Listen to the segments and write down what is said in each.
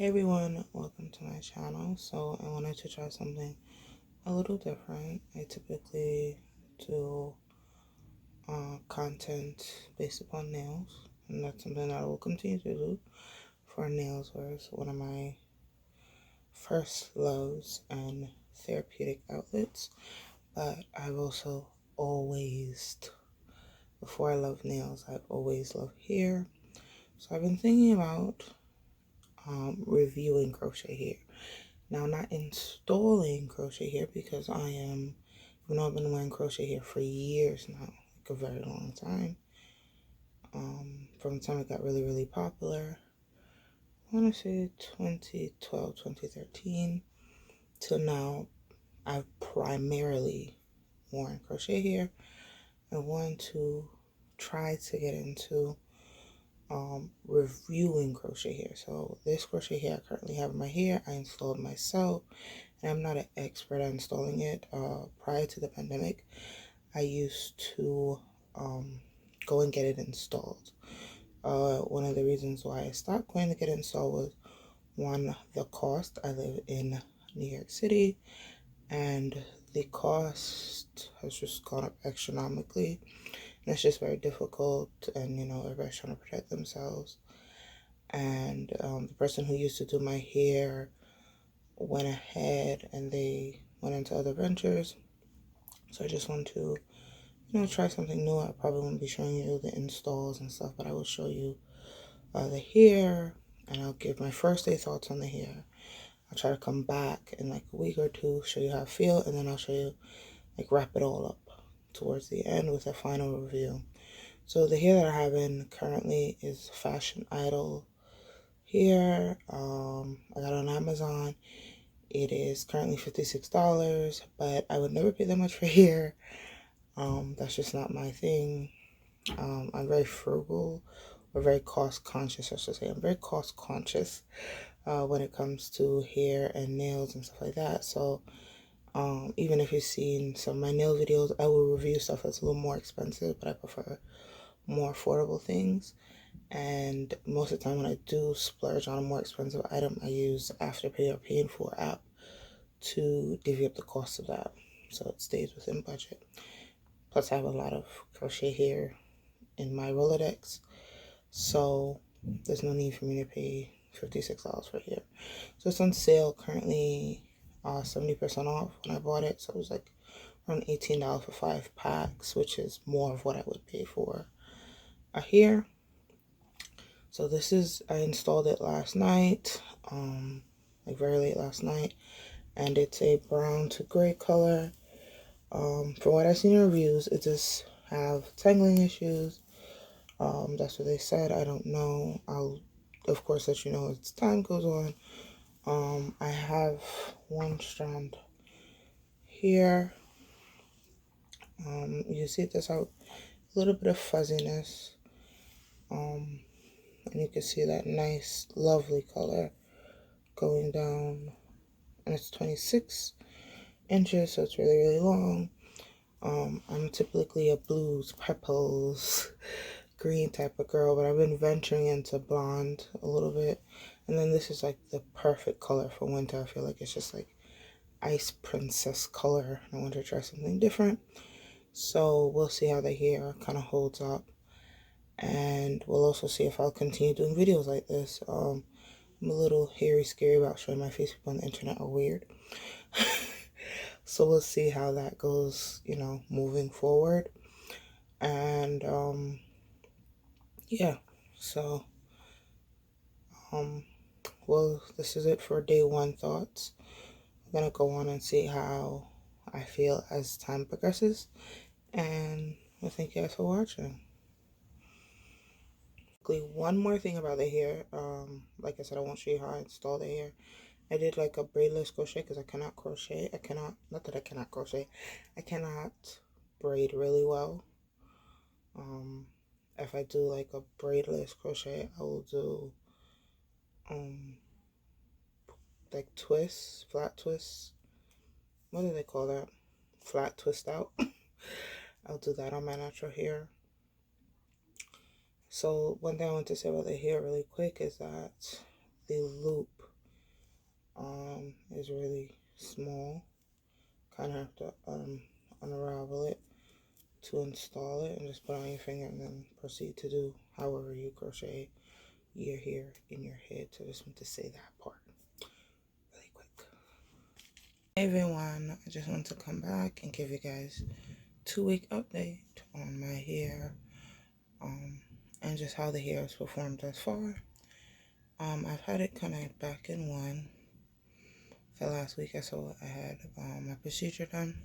Everyone, welcome to my channel. So I wanted to try something a little different. I typically do content based upon nails, and that's something that I will continue to do for nails, where it's one of my first loves and therapeutic outlets. But I've also always, before I love nails, I've always loved hair. So I've been thinking about reviewing crochet hair. Now, not installing crochet hair, because even though I've been wearing crochet hair for years now, like a very long time, from the time it got really, really popular, I want to say 2012, 2013, till now, I've primarily worn crochet hair. I want to try to get into reviewing crochet hair. So this crochet hair I currently have in my hair, I installed myself, and I'm not an expert at installing it. Prior to the pandemic, I used to go and get it installed. One of the reasons why I stopped going to get it installed was, one, the cost. I live in New York City, and the cost has just gone up astronomically. And it's just very difficult, and everybody's trying to protect themselves. And the person who used to do my hair went ahead and they went into other ventures. So I just want to, try something new. I probably won't be showing you the installs and stuff, but I will show you the hair, and I'll give my first day thoughts on the hair. I'll try to come back in like a week or two, show you how I feel, and then I'll show you, like, wrap it all up towards the end with a final review. So the hair that I have in currently is Fashion Idol hair. I got it on Amazon. It is currently $56, but I would never pay that much for hair. That's just not my thing. I'm very frugal, or very cost conscious, I should say. I'm very cost conscious when it comes to hair and nails and stuff like that. So even if you've seen some of my nail videos, I will review stuff that's a little more expensive, but I prefer more affordable things. And most of the time when I do splurge on a more expensive item, I use Afterpay or Pay in Full app to divvy up the cost of that, so it stays within budget. Plus, I have a lot of crochet hair in my Rolodex, so there's no need for me to pay $56 for hair. So it's on sale currently, 70% off when I bought it. So it was like around $18 for 5 packs, which is more of what I would pay for a hair. So this is, I installed it last night, like very late last night, and it's a brown to gray color. From what I've seen in reviews, it does have tangling issues. That's what they said. I don't know. I'll, of course, let you know as time goes on. I have one strand here. You see there's a little bit of fuzziness. And you can see that nice, lovely color going down. And it's 26 inches, so it's really, really long. I'm typically a blues, purples, green type of girl, but I've been venturing into blonde a little bit. And then this is like the perfect color for winter. I feel like it's just like ice princess color. I want to try something different. So we'll see how the hair kind of holds up. And we'll also see if I'll continue doing videos like this. I'm a little hairy scary about showing my face. People on the internet are weird. So we'll see how that goes, moving forward. And yeah, so well, this is it for day one thoughts. I'm gonna go on and see how I feel as time progresses, and I thank you guys for watching. One more thing about the hair, like I said, I won't show you how I install the hair. I did like a braidless crochet because I cannot crochet. Not that I cannot crochet, I cannot braid really well. If I do like a braidless crochet, I will do like twists, flat twists. What do they call that? Flat twist out. I'll do that on my natural hair. So one thing I want to say about the hair really quick is that the loop is really small. Kind of have to unravel it to install it, and just put it on your finger and then proceed to do however you crochet your hair in your head. So I just want to say that part really quick. Hey everyone, I just want to come back and give you guys 2-week update on my hair, and just how the hair has performed thus far. I've had it kind of back in one for last week or so. I had my procedure done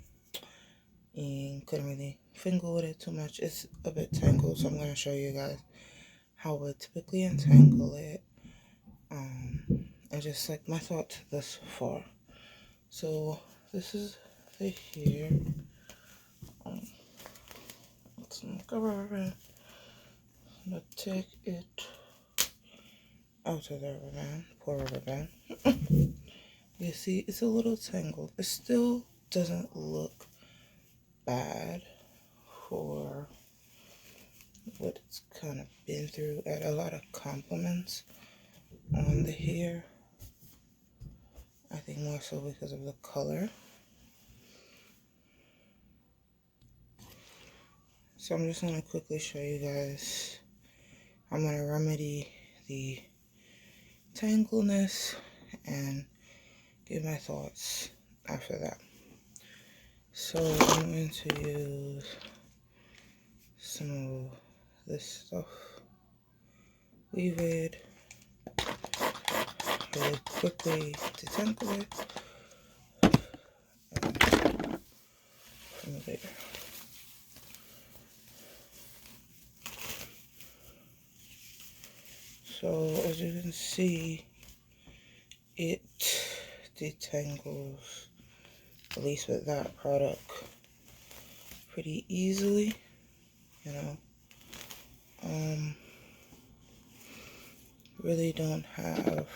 and couldn't really finger with it too much. It's a bit tangled, so I'm going to show you guys how I would typically untangle it, and just like my thoughts thus far. So this is the hair. Let's make a rubber band. I'm going to take it out of the rubber band, poor rubber band. You see, it's a little tangled. It still doesn't look bad for what it's kind of been through. I had a lot of compliments on the hair. I think more so because of the color. So I'm just going to quickly show you guys. I'm going to remedy the tangleness and give my thoughts after that. So I'm going to use some of this stuff. Weave it really quickly to detangle it. And from there. So as you can see, it detangles, at least with that product, pretty easily, you know. Really don't have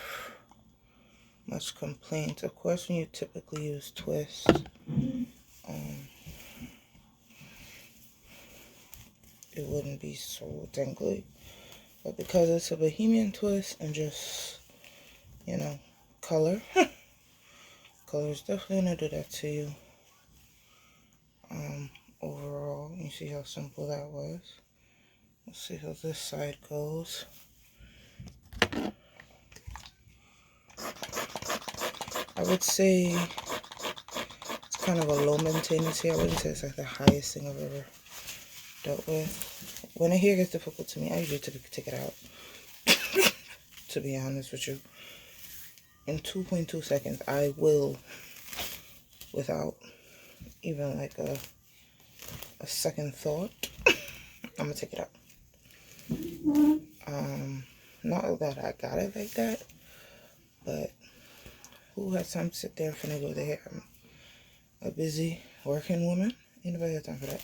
much complaints. Of course, when you typically use twist, it wouldn't be so tangly. But because it's a Bohemian twist and just, you know, color, color is definitely gonna do that to you. Overall, you see how simple that was. Let's see how this side goes. I would say it's kind of a low maintenance hair. I wouldn't say it's like the highest thing I've ever dealt with. When a hair gets difficult to me, I usually typically take it out. To be honest with you, in 2.2 seconds, I will, without even like a second thought, I'm gonna take it out. Not that I got it like that, but who has time to sit there and finagle their hair? I'm a busy working woman. Ain't nobody got time for that.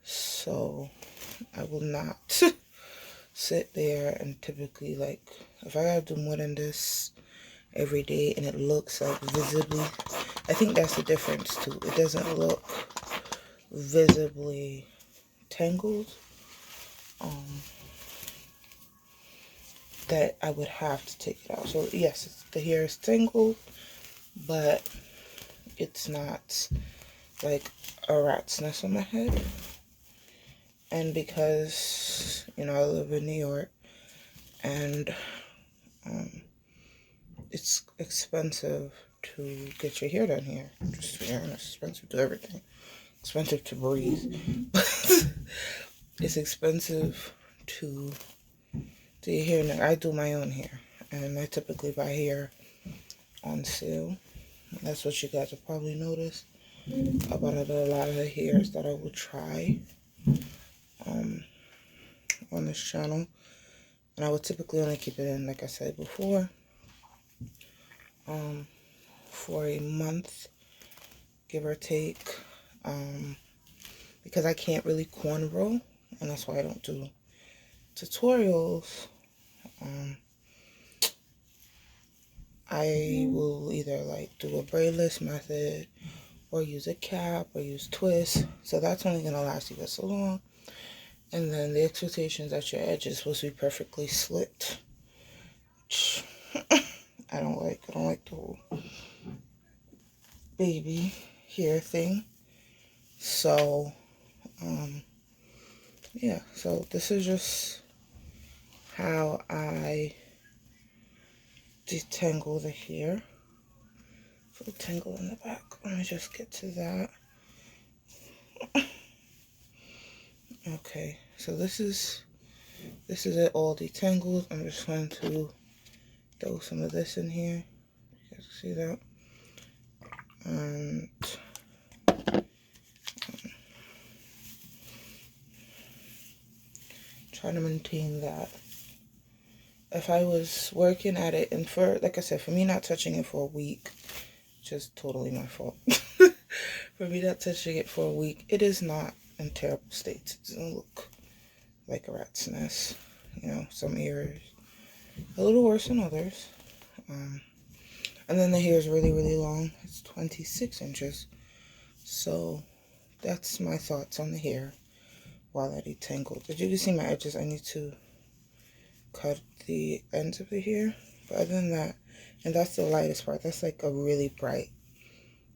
So I will not sit there and typically, like, if I gotta do more than this every day and it looks like visibly, I think that's the difference too. It doesn't look visibly tangled. That I would have to take it out. So yes, the hair is tangled, but it's not like a rat's nest on my head. And because, you know, I live in New York, and it's expensive to get your hair done here. Just to be honest, expensive to do everything. Expensive to breathe. It's expensive to do your hair. Now, I do my own hair, and I typically buy hair on sale. That's what you guys will probably notice about a lot of the hairs that I will try on this channel. And I would typically only keep it in, like I said before, for a month, give or take, because I can't really cornrow, and that's why I don't do tutorials. I will either like do a braidless method or use a cap or use twist. So that's only going to last you guys so long. And then the expectation is that your edge is supposed to be perfectly slit. I don't like the whole baby hair thing. So, yeah, so this is just how I detangle the hair. Full tangle in the back. Let me just get to that. Okay, so this is it all detangled. I'm just going to throw some of this in here. You guys see that? And trying to maintain that. If I was working at it, and for, like I said, for me not touching it for a week, just totally my fault. For me not touching it for a week, it is not in terrible states. It doesn't look like a rat's nest. You know, some areas a little worse than others. And then the hair is really, really long. It's 26 inches. So that's my thoughts on the hair while I detangle. As you can see my edges, I need to cut the ends of the hair. But other than that, and that's the lightest part. That's like a really bright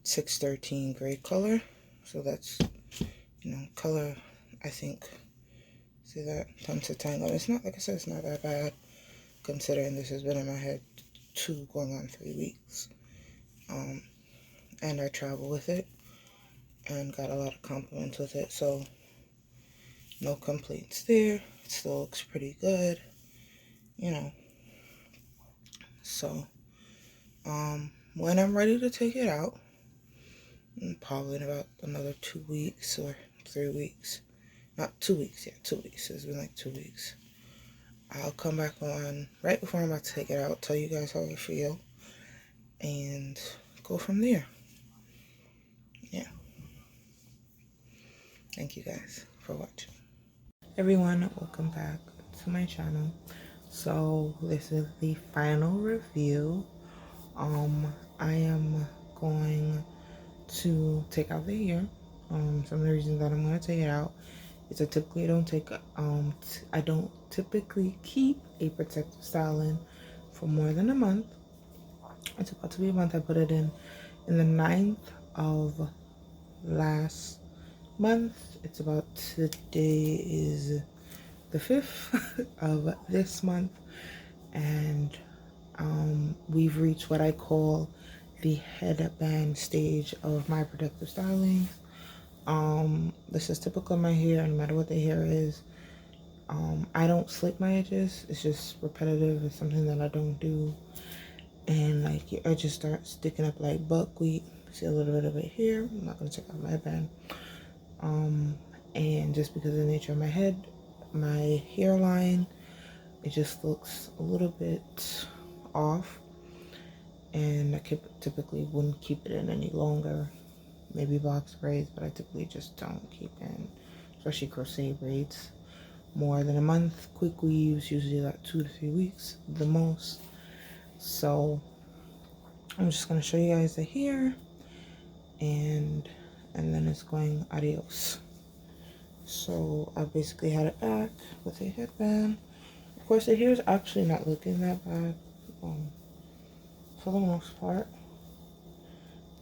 613 gray color. So that's, you know, color, I think. See that? Time to tangle. It's not, like I said, it's not that bad, considering this has been in my head 2 going on 3 weeks. And I travel with it and got a lot of compliments with it, so no complaints there. It still looks pretty good, you know. So when I'm ready to take it out, probably in about another 2 weeks or 3 weeks, not 2 weeks, yeah, 2 weeks, it's been like 2 weeks, I'll come back on right before I'm about to take it out, tell you guys how I feel, and go from there. Yeah. Thank you guys for watching. Everyone, welcome back to my channel. So this is the final review. I am going to take out the hair. Some of the reasons that I'm going to take it out is I typically don't take I don't typically keep a protective styling for more than a month. It's about to be a month. I put it in the 9th of last month. It's about, today is the 5th of this month, and we've reached what I call the headband stage of my protective styling. This is typical of my hair, no matter what the hair is. I don't slick my edges. It's just repetitive. It's something that I don't do, and like your edges start sticking up like buckwheat. See a little bit of it here. I'm not gonna check out my headband. And just because of the nature of my head, my hairline, it just looks a little bit off, and I typically wouldn't keep it in any longer. Maybe box braids, but I typically just don't keep in, especially crochet braids, more than a month. Quick weaves usually like 2 to 3 weeks the most. So I'm just gonna show you guys the hair, and then it's going adios. So I basically had it back with a headband. Of course, the hair is actually not looking that bad. For the most part,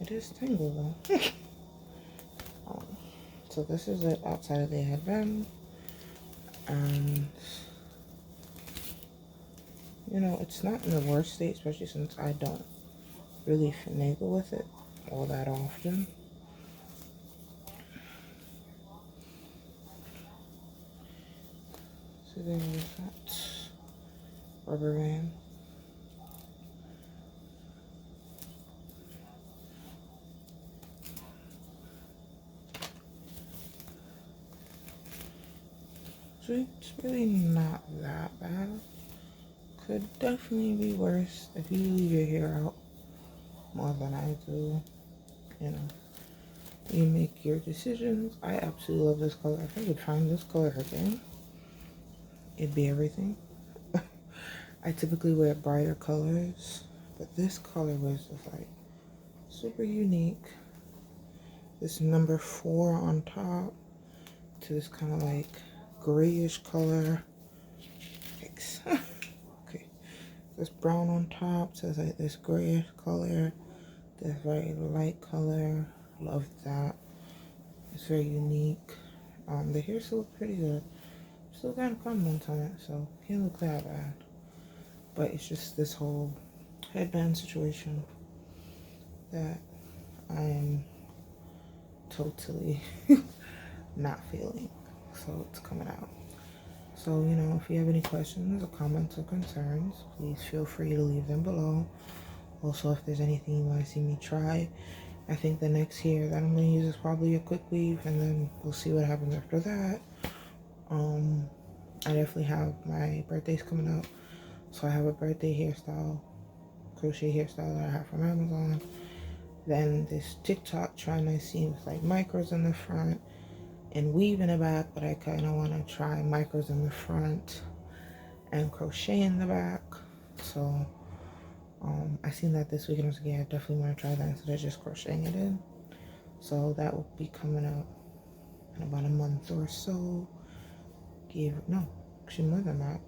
it is tangled though. So this is it outside of the headband, and you know, it's not in the worst state, especially since I don't really finagle with it all that often. So there's that rubber band. So it's really not that bad. Could definitely be worse if you leave your hair out more than I do. You know, you make your decisions. I absolutely love this color. If I could find this color again, it'd be everything. I typically wear brighter colors, but this color was just like super unique. This number 4 on top to this kind of like grayish color. Okay, this brown on top, so it's like this grayish color, this very light color. Love that. It's very unique. The hair still looks pretty good. Still got compliments on it, so can't look that bad. But it's just this whole headband situation that I am totally not feeling. So it's coming out. So, you know, if you have any questions or comments or concerns, please feel free to leave them below. Also, if there's anything you want to see me try, I think the next hair that I'm going to use is probably a quick weave, and then we'll see what happens after that. I definitely have my birthdays coming up, so I have a birthday hairstyle, crochet hairstyle that I have from Amazon. Then this TikTok trend I see with like micros in the front and weave in the back, but I kind of want to try micros in the front and crochet in the back. So I seen that this weekend. I was like, yeah, I definitely want to try that instead of just crocheting it in. So that will be coming up in about a month or so. No, actually more than that.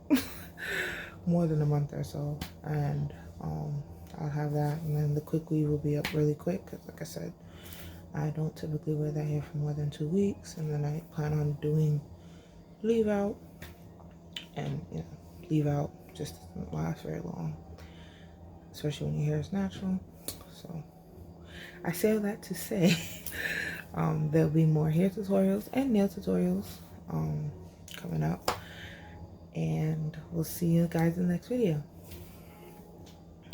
More than a month or so. And I'll have that, and then the quick weave will be up really quick because, like I said, I don't typically wear that hair for more than 2 weeks, and then I plan on doing leave out, and you know, leave out just doesn't last very long, especially when your hair is natural. So I say all that to say there'll be more hair tutorials and nail tutorials coming up, and we'll see you guys in the next video.